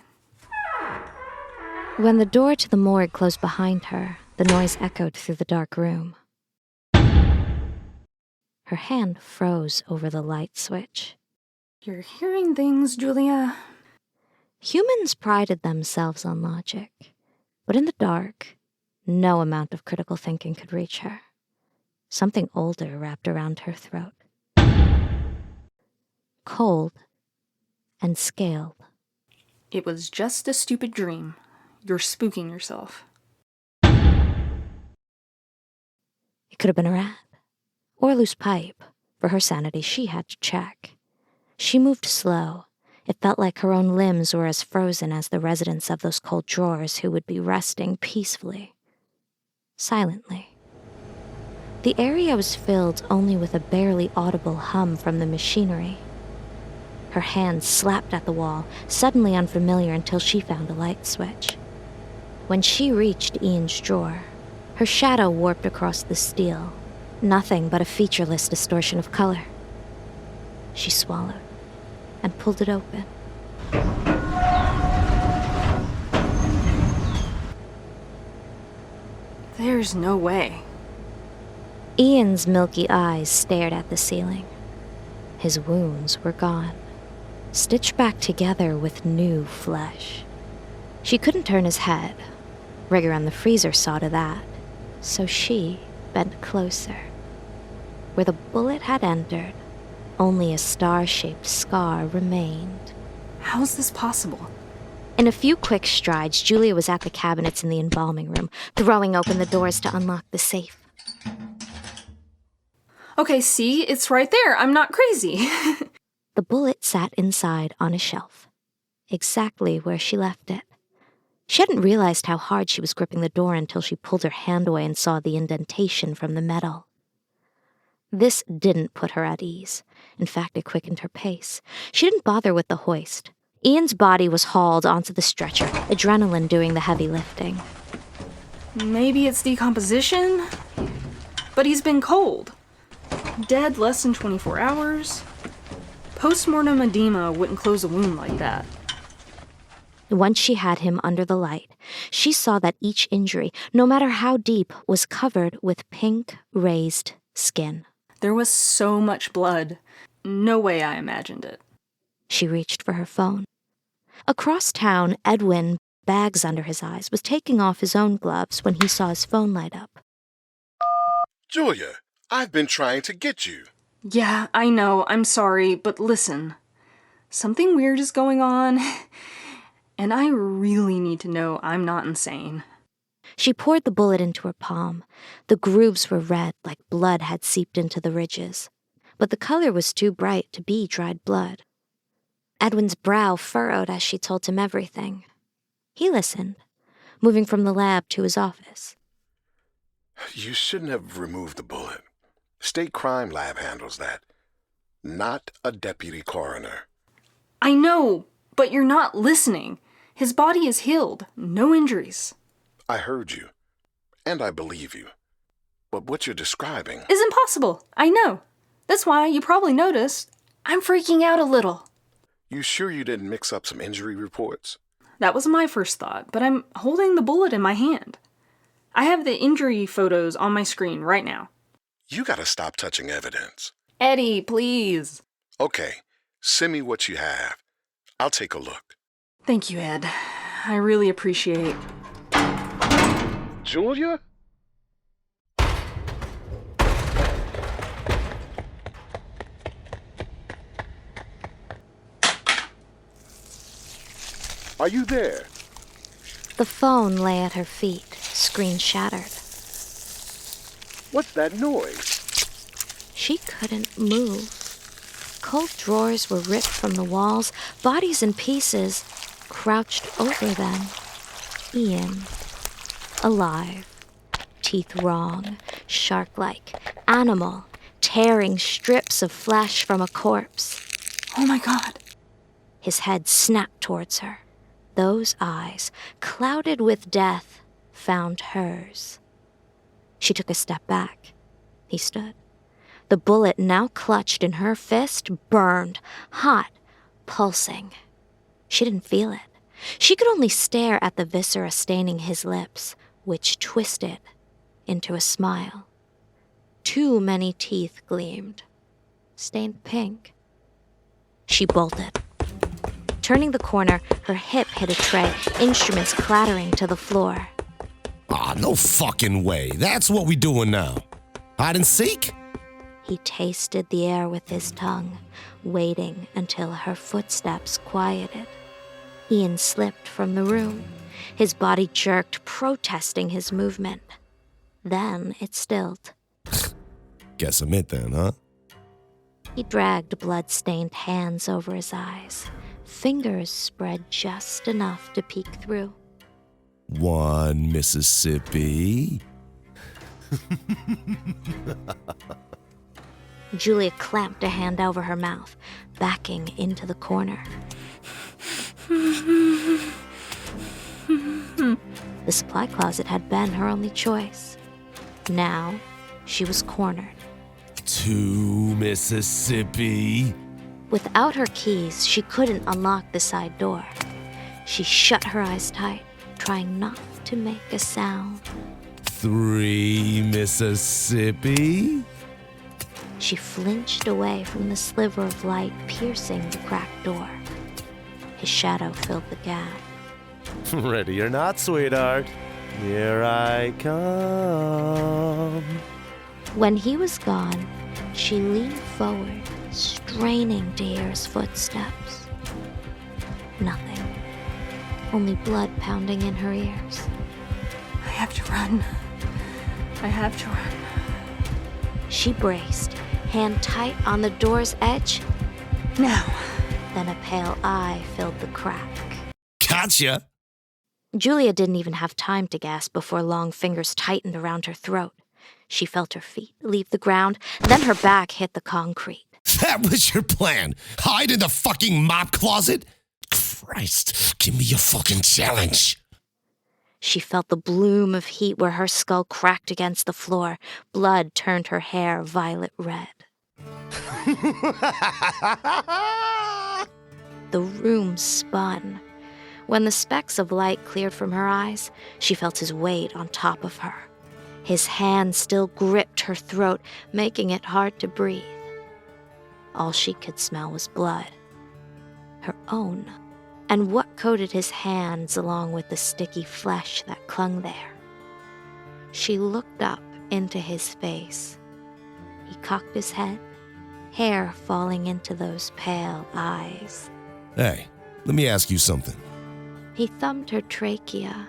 When the door to the morgue closed behind her, the noise echoed through the dark room. Her hand froze over the light switch. You're hearing things, Julia. Humans prided themselves on logic, but in the dark, no amount of critical thinking could reach her. Something older wrapped around her throat. Cold and scaled. It was just a stupid dream. You're spooking yourself. It could have been a rat, or a loose pipe, For her sanity, she had to check. She moved slow. It felt like her own limbs were as frozen as the residents of those cold drawers who would be resting peacefully, silently. The area was filled only with a barely audible hum from the machinery. Her hand slapped at the wall, suddenly unfamiliar until she found a light switch. When she reached Ian's drawer, her shadow warped across the steel, nothing but a featureless distortion of color. She swallowed and pulled it open. There's no way. Ian's milky eyes stared at the ceiling. His wounds were gone, stitched back together with new flesh. She couldn't turn his head. Rigger on the freezer saw to that, so she bent closer. Where the bullet had entered, only a star-shaped scar remained. How's this possible? In a few quick strides, Julia was at the cabinets in the embalming room, throwing open the doors to unlock the safe. Okay, see? It's right there. I'm not crazy. The bullet sat inside on a shelf, exactly where she left it. She hadn't realized how hard she was gripping the door until she pulled her hand away and saw the indentation from the metal. This didn't put her at ease. In fact, it quickened her pace. She didn't bother with the hoist. Ian's body was hauled onto the stretcher, adrenaline doing the heavy lifting. Maybe it's decomposition? But he's been cold. Dead less than 24 hours. Postmortem edema wouldn't close a wound like that. Once she had him under the light, she saw that each injury, no matter how deep, was covered with pink, raised skin. There was so much blood. No way I imagined it. She reached for her phone. Across town, Edwin, bags under his eyes, was taking off his own gloves when he saw his phone light up. Julia, I've been trying to get you. Yeah, I know. I'm sorry, but listen. Something weird is going on, and I really need to know I'm not insane. She poured the bullet into her palm. The grooves were red, like blood had seeped into the ridges. But the color was too bright to be dried blood. Edwin's brow furrowed as she told him everything. He listened, moving from the lab to his office. You shouldn't have removed the bullet. State crime lab handles that. Not a deputy coroner. I know, but you're not listening. His body is healed. No injuries. I heard you, and I believe you. But what you're describing is impossible. I know. That's why you probably noticed. I'm freaking out a little. You sure you didn't mix up some injury reports? That was my first thought, but I'm holding the bullet in my hand. I have the injury photos on my screen right now. You gotta stop touching evidence. Eddie, please. Okay, send me what you have. I'll take a look. Thank you, Ed. I really appreciate. Julia? Are you there? The phone lay at her feet, screen shattered. What's that noise? She couldn't move. Cold drawers were ripped from the walls, bodies in pieces, crouched over them. Ian, alive, teeth wrong, shark-like, animal, tearing strips of flesh from a corpse. Oh my God. His head snapped towards her. Those eyes, clouded with death, found hers. She took a step back. He stood. The bullet, now clutched in her fist, burned, hot, pulsing. She didn't feel it. She could only stare at the viscera staining his lips, which twisted into a smile. Too many teeth gleamed, stained pink. She bolted. Turning the corner, her hip hit a tray, instruments clattering to the floor. No fucking way. That's what we doing now. Hide and seek? He tasted the air with his tongue, waiting until her footsteps quieted. Ian slipped from the room. His body jerked, protesting his movement. Then it stilled. Guess I'm it then, huh? He dragged blood-stained hands over his eyes, fingers spread just enough to peek through. 1 Mississippi. Julia clamped a hand over her mouth, backing into the corner. The supply closet had been her only choice. Now, she was cornered. 2 Mississippi. Without her keys, she couldn't unlock the side door. She shut her eyes tight, trying not to make a sound. 3 Mississippi. She flinched away from the sliver of light piercing the cracked door. His shadow filled the gap. Ready or not, sweetheart. Here I come. When he was gone, she leaned forward, straining to hear his footsteps. Nothing. Only blood pounding in her ears. I have to run. I have to run. She braced, hand tight on the door's edge. Now. Then a pale eye filled the crack. Gotcha! Julia didn't even have time to gasp before long fingers tightened around her throat. She felt her feet leave the ground, then her back hit the concrete. That was your plan? Hide in the fucking mop closet? Christ, give me a fucking challenge. She felt the bloom of heat where her skull cracked against the floor. Blood turned her hair violet red. The room spun. When the specks of light cleared from her eyes, she felt his weight on top of her. His hand still gripped her throat, making it hard to breathe. All she could smell was blood. Her own. And what coated his hands along with the sticky flesh that clung there. She looked up into his face. He cocked his head, hair falling into those pale eyes. Hey, let me ask you something. He thumbed her trachea,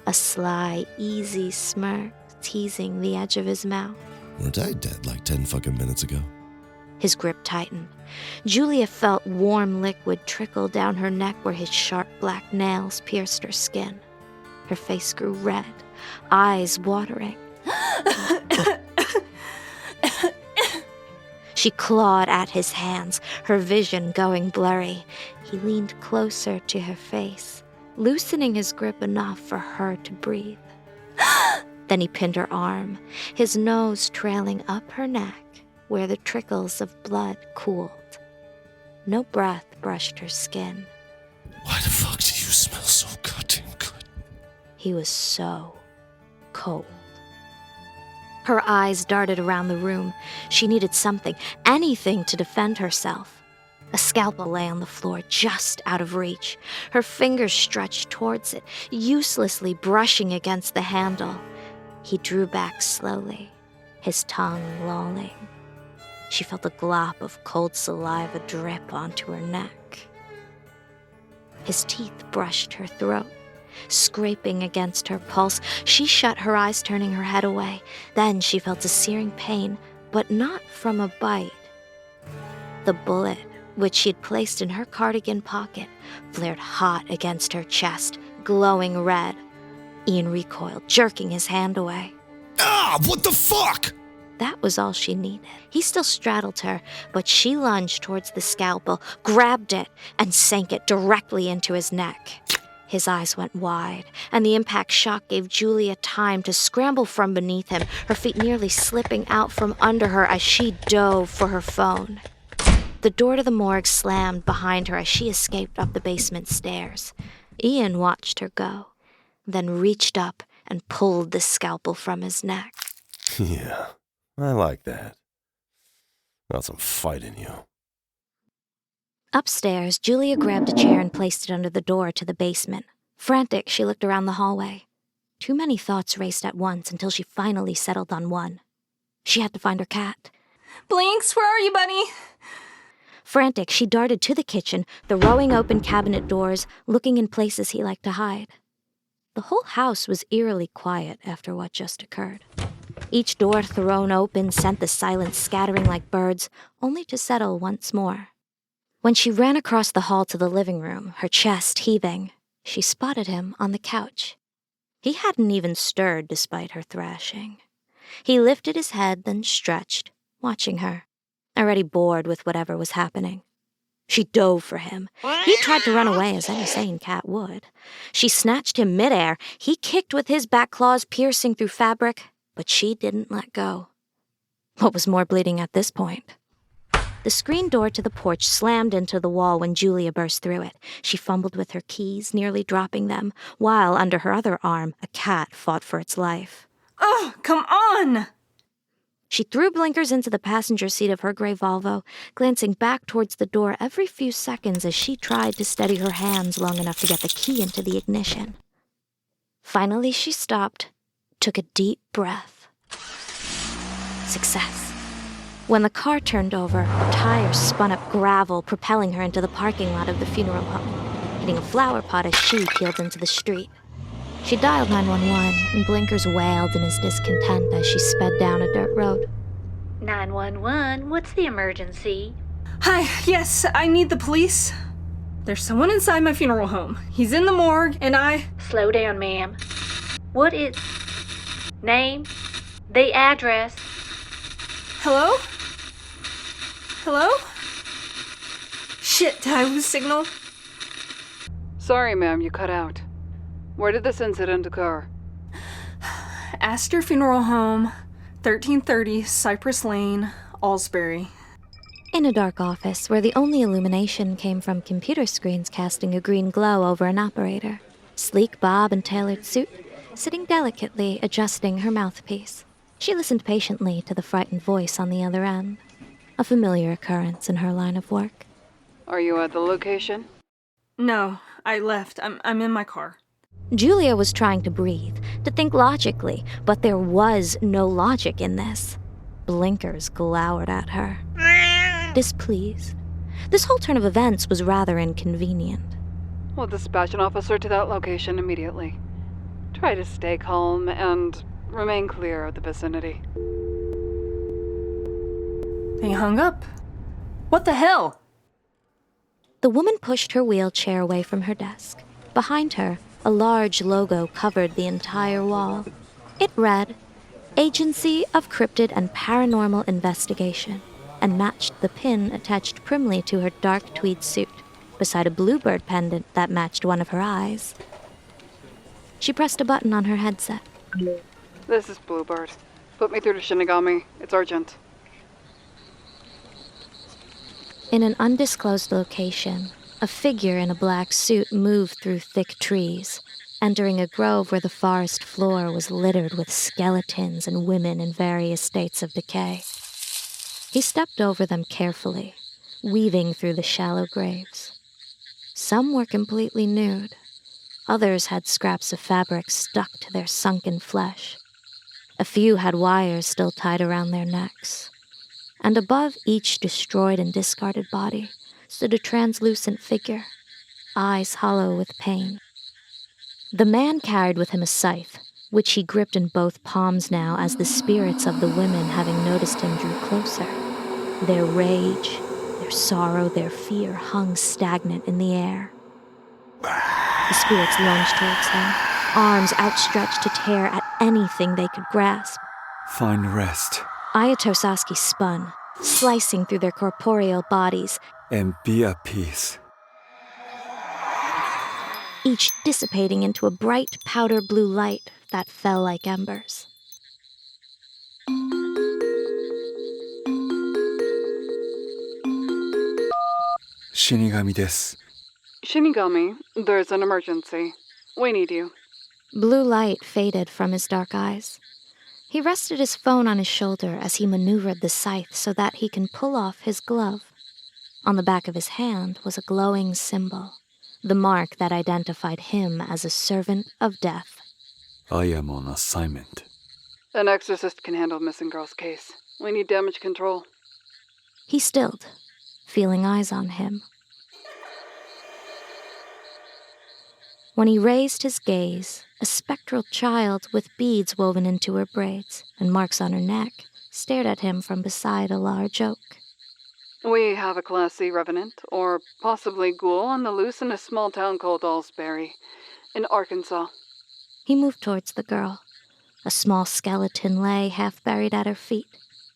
a sly, easy smirk teasing the edge of his mouth. Weren't I dead like 10 fucking minutes ago? His grip tightened. Julia felt warm liquid trickle down her neck where his sharp black nails pierced her skin. Her face grew red, eyes watering. She clawed at his hands, her vision going blurry. He leaned closer to her face, loosening his grip enough for her to breathe. Then he pinned her arm, his nose trailing up her neck, where the trickles of blood cooled. No breath brushed her skin. Why the fuck do you smell so goddamn good? He was so cold. Her eyes darted around the room. She needed something, anything to defend herself. A scalpel lay on the floor, just out of reach. Her fingers stretched towards it, uselessly brushing against the handle. He drew back slowly, his tongue lolling. She felt a glop of cold saliva drip onto her neck. His teeth brushed her throat, scraping against her pulse. She shut her eyes, turning her head away. Then she felt a searing pain, but not from a bite. The bullet, which she'd placed in her cardigan pocket, flared hot against her chest, glowing red. Ian recoiled, jerking his hand away. Ah, what the fuck? That was all she needed. He still straddled her, but she lunged towards the scalpel, grabbed it, and sank it directly into his neck. His eyes went wide, and the impact shock gave Julia time to scramble from beneath him, her feet nearly slipping out from under her as she dove for her phone. The door to the morgue slammed behind her as she escaped up the basement stairs. Ian watched her go, then reached up and pulled the scalpel from his neck. Yeah, I like that. Got some fight in you. Upstairs, Julia grabbed a chair and placed it under the door to the basement. Frantic, she looked around the hallway. Too many thoughts raced at once until she finally settled on one. She had to find her cat. Blinks, where are you, bunny? Frantic, she darted to the kitchen, throwing open cabinet doors, looking in places he liked to hide. The whole house was eerily quiet after what just occurred. Each door thrown open sent the silence scattering like birds, only to settle once more. When she ran across the hall to the living room, her chest heaving, she spotted him on the couch. He hadn't even stirred despite her thrashing. He lifted his head, then stretched, watching her, already bored with whatever was happening. She dove for him. He tried to run away as any sane cat would. She snatched him midair. He kicked with his back claws piercing through fabric, but she didn't let go. What was more bleeding at this point? The screen door to the porch slammed into the wall when Julia burst through it. She fumbled with her keys, nearly dropping them, while under her other arm, a cat fought for its life. Oh, come on! She threw blinkers into the passenger seat of her gray Volvo, glancing back towards the door every few seconds as she tried to steady her hands long enough to get the key into the ignition. Finally, she stopped, took a deep breath. Success. When the car turned over, her tires spun up gravel, propelling her into the parking lot of the funeral home, hitting a flower pot as she peeled into the street. She dialed 911, and blinkers wailed in his discontent as she sped down a dirt road. 911, what's the emergency? Hi, yes, I need the police. There's someone inside my funeral home. He's in the morgue, and Slow down, ma'am. What is... name? The address? Hello? Hello? Shit, did I lose signal? Sorry, ma'am, you cut out. Where did this incident occur? Astor Funeral Home, 1330 Cypress Lane, Alsbury. In a dark office where the only illumination came from computer screens casting a green glow over an operator, sleek bob and tailored suit, sitting delicately adjusting her mouthpiece. She listened patiently to the frightened voice on the other end, a familiar occurrence in her line of work. Are you at the location? No, I left. I'm in my car. Julia was trying to breathe, to think logically, but there was no logic in this. Blinkers glowered at her. Displeased. This whole turn of events was rather inconvenient. We'll dispatch an officer to that location immediately. Try to stay calm and remain clear of the vicinity. They hung up. What the hell? The woman pushed her wheelchair away from her desk. Behind her, a large logo covered the entire wall. It read, Agency of Cryptid and Paranormal Investigation, and matched the pin attached primly to her dark tweed suit, beside a bluebird pendant that matched one of her eyes. She pressed a button on her headset. This is Bluebird. Put me through to Shinigami. It's urgent. In an undisclosed location, a figure in a black suit moved through thick trees, entering a grove where the forest floor was littered with skeletons and women in various states of decay. He stepped over them carefully, weaving through the shallow graves. Some were completely nude. Others had scraps of fabric stuck to their sunken flesh. A few had wires still tied around their necks. And above each destroyed and discarded body stood a translucent figure, eyes hollow with pain. The man carried with him a scythe, which he gripped in both palms now as the spirits of the women, having noticed him, drew closer. Their rage, their sorrow, their fear hung stagnant in the air. The spirits lunged towards him, arms outstretched to tear at anything they could grasp. Find rest. Ayatosaki spun, slicing through their corporeal bodies, and be at peace. Each dissipating into a bright powder blue light that fell like embers. Shinigami desu. Shinigami, there's an emergency. We need you. Blue light faded from his dark eyes. He rested his phone on his shoulder as he maneuvered the scythe so that he can pull off his glove. On the back of his hand was a glowing symbol, the mark that identified him as a servant of death. I am on assignment. An exorcist can handle missing girl's case. We need damage control. He stilled, feeling eyes on him. When he raised his gaze, A spectral child with beads woven into her braids and marks on her neck stared at him from beside a large oak. We have a Class C revenant, or possibly ghoul, on the loose in a small town called Allsbury, in Arkansas. He moved towards the girl. A small skeleton lay half buried at her feet,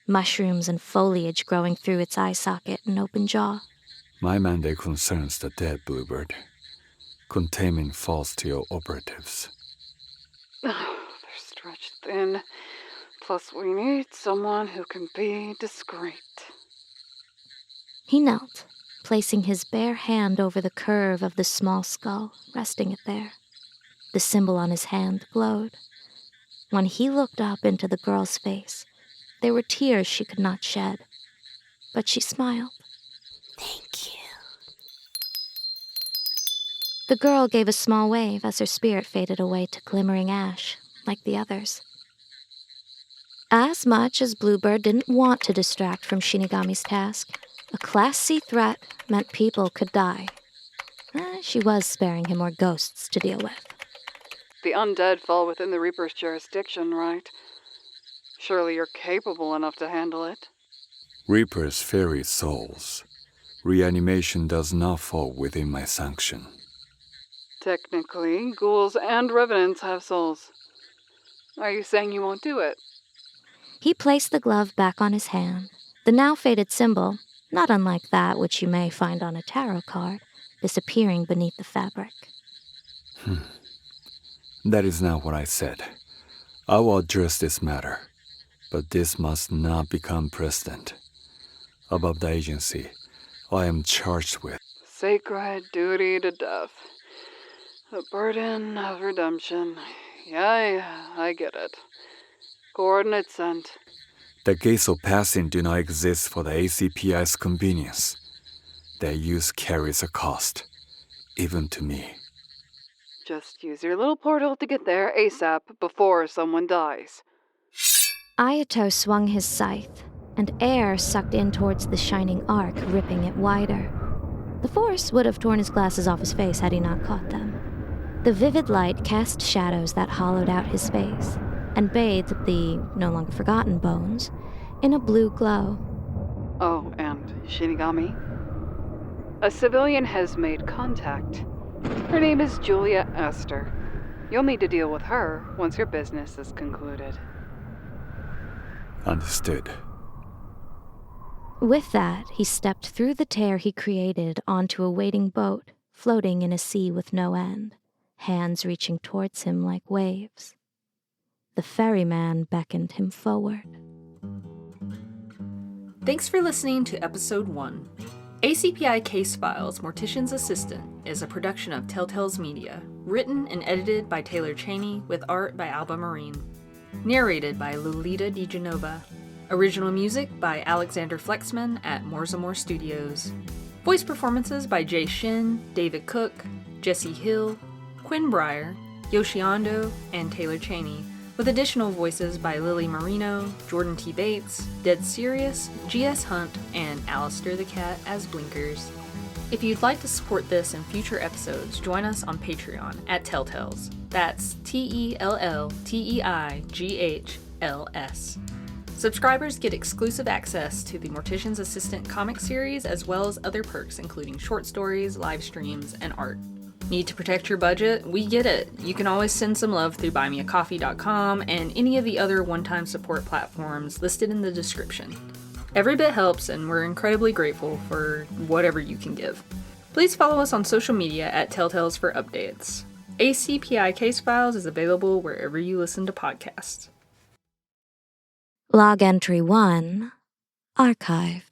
mushrooms and foliage growing through its eye socket and open jaw. My mandate concerns the dead, Bluebird. Containment falls to your operatives. They're stretched thin. Plus, we need someone who can be discreet. He knelt, placing his bare hand over the curve of the small skull, resting it there. The symbol on his hand glowed. When he looked up into the girl's face, there were tears she could not shed. But she smiled. Thank you. The girl gave a small wave as her spirit faded away to glimmering ash, like the others. As much as Bluebird didn't want to distract from Shinigami's task, a Class C threat meant people could die. She was sparing him more ghosts to deal with. The undead fall within the Reaper's jurisdiction, right? Surely you're capable enough to handle it. Reaper's fairy souls. Reanimation does not fall within my sanction. Technically, ghouls and revenants have souls. Are you saying you won't do it? He placed the glove back on his hand, the now faded symbol, not unlike that which you may find on a tarot card, disappearing beneath the fabric. That is not what I said. I will address this matter, but this must not become precedent. Above the agency, I am charged with Sacred duty to death. The burden of redemption. Yeah, I get it. Coordinates sent. the gates of passing do not exist for the ACPI's convenience. Their use carries a cost, even to me. Just use your little portal to get there ASAP before someone dies. Ayato swung his scythe, and air sucked in towards the shining arc, ripping it wider. The force would have torn his glasses off his face had he not caught them. The vivid light cast shadows that hollowed out his face, and bathed the no longer forgotten bones in a blue glow. Oh, and Shinigami? A civilian has made contact. Her name is Julia Esther. You'll need to deal with her once your business is concluded. Understood. With that, he stepped through the tear he created onto a waiting boat, floating in a sea with no end, hands reaching towards him like waves. The ferryman beckoned him forward. Thanks for listening to Episode 1. ACPI Case Files, Mortician's Assistant is a production of Telltale's Media, written and edited by Taylor Chaney with art by Alba Marine. Narrated by Lolita DiGenova. Original music by Alexander Flexman at Morzamore Studios. Voice performances by Jay Shin, David Cook, Jesse Hill, Quinn Breyer, Yoshi Ando, and Taylor Chaney, with additional voices by Lily Marino, Jordan T. Bates, Dead Serious, G.S. Hunt, and Alistair the Cat as Blinkers. If you'd like to support this and future episodes, join us on Patreon at Telltales. That's TELLTEIGHLS. Subscribers get exclusive access to the Mortician's Assistant comic series, as well as other perks including short stories, live streams, and art. Need to protect your budget? We get it. You can always send some love through buymeacoffee.com and any of the other one-time support platforms listed in the description. Every bit helps, and we're incredibly grateful for whatever you can give. Please follow us on social media at Telltales for updates. ACPI Case Files is available wherever you listen to podcasts. Log entry 1, archived.